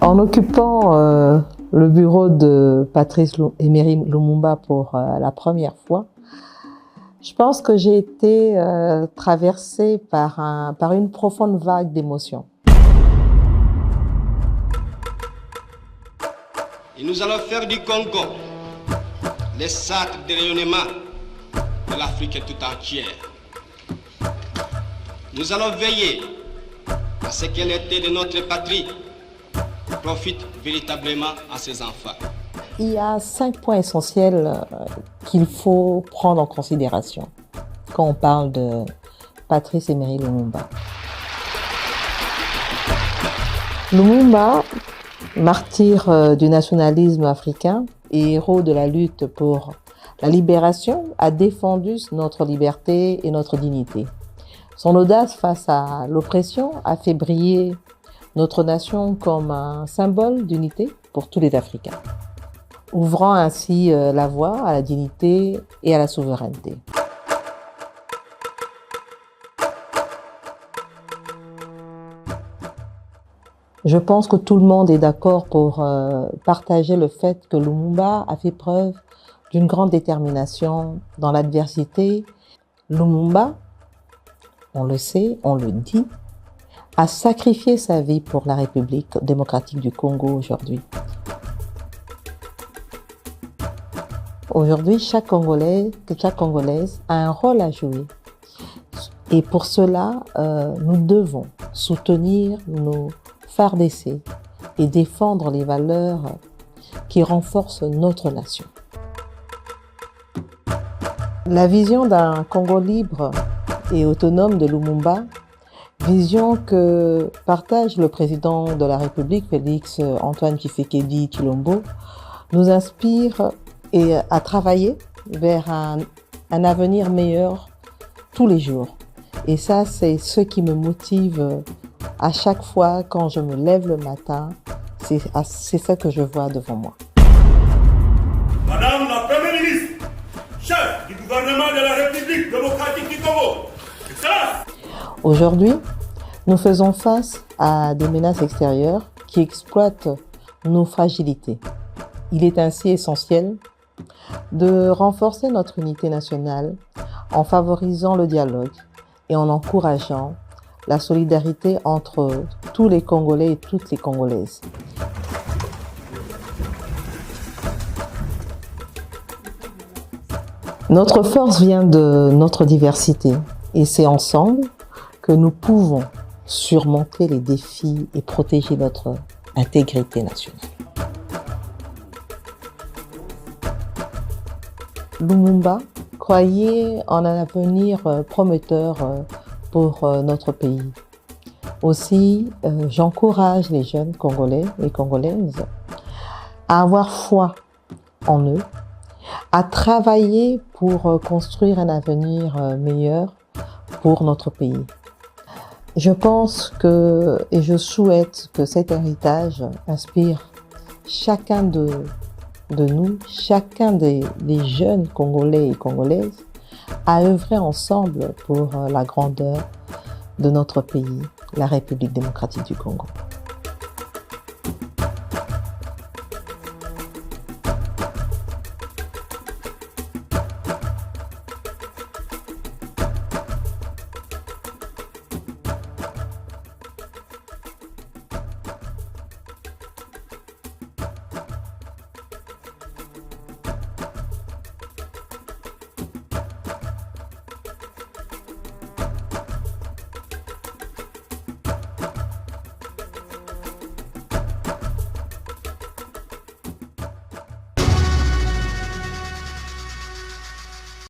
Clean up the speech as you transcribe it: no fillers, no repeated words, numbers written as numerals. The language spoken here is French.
En occupant le bureau de Patrice Emery Lumumba pour la première fois, je pense que j'ai été traversée par une profonde vague d'émotions. Et nous allons faire du Congo les sacres de rayonnement de l'Afrique tout entière. Nous allons veiller à ce que l'unité de notre patrie profite véritablement à ses enfants. Il y a 5 points essentiels qu'il faut prendre en considération quand on parle de Patrice Emery Lumumba. Lumumba, martyr du nationalisme africain et héros de la lutte pour la libération, a défendu notre liberté et notre dignité. Son audace face à l'oppression a fait briller notre nation comme un symbole d'unité pour tous les Africains, ouvrant ainsi la voie à la dignité et à la souveraineté. Je pense que tout le monde est d'accord pour partager le fait que Lumumba a fait preuve d'une grande détermination dans l'adversité. Lumumba, on le sait, on le dit, a sacrifié sa vie pour la République démocratique du Congo aujourd'hui. Aujourd'hui, chaque Congolais, chaque Congolaise a un rôle à jouer. Et pour cela, nous devons soutenir nos FARDC et défendre les valeurs qui renforcent notre nation. La vision d'un Congo libre et autonome de Lumumba, vision que partage le président de la République, Félix Antoine Tshisekedi Tshilombo, nous inspire à travailler vers un avenir meilleur tous les jours. Et ça, c'est ce qui me motive à chaque fois quand je me lève le matin. C'est ça que je vois devant moi. Madame la Première ministre, chef du gouvernement de la République démocratique du Congo, Excellence. Aujourd'hui, nous faisons face à des menaces extérieures qui exploitent nos fragilités. Il est ainsi essentiel de renforcer notre unité nationale en favorisant le dialogue et en encourageant la solidarité entre tous les Congolais et toutes les Congolaises. Notre force vient de notre diversité et c'est ensemble que nous pouvons surmonter les défis et protéger notre intégrité nationale. Lumumba croyait en un avenir prometteur pour notre pays. Aussi, j'encourage les jeunes Congolais et Congolaises à avoir foi en eux, à travailler pour construire un avenir meilleur pour notre pays. Je pense et je souhaite que cet héritage inspire chacun de nous, chacun des jeunes Congolais et Congolaises, à œuvrer ensemble pour la grandeur de notre pays, la République démocratique du Congo.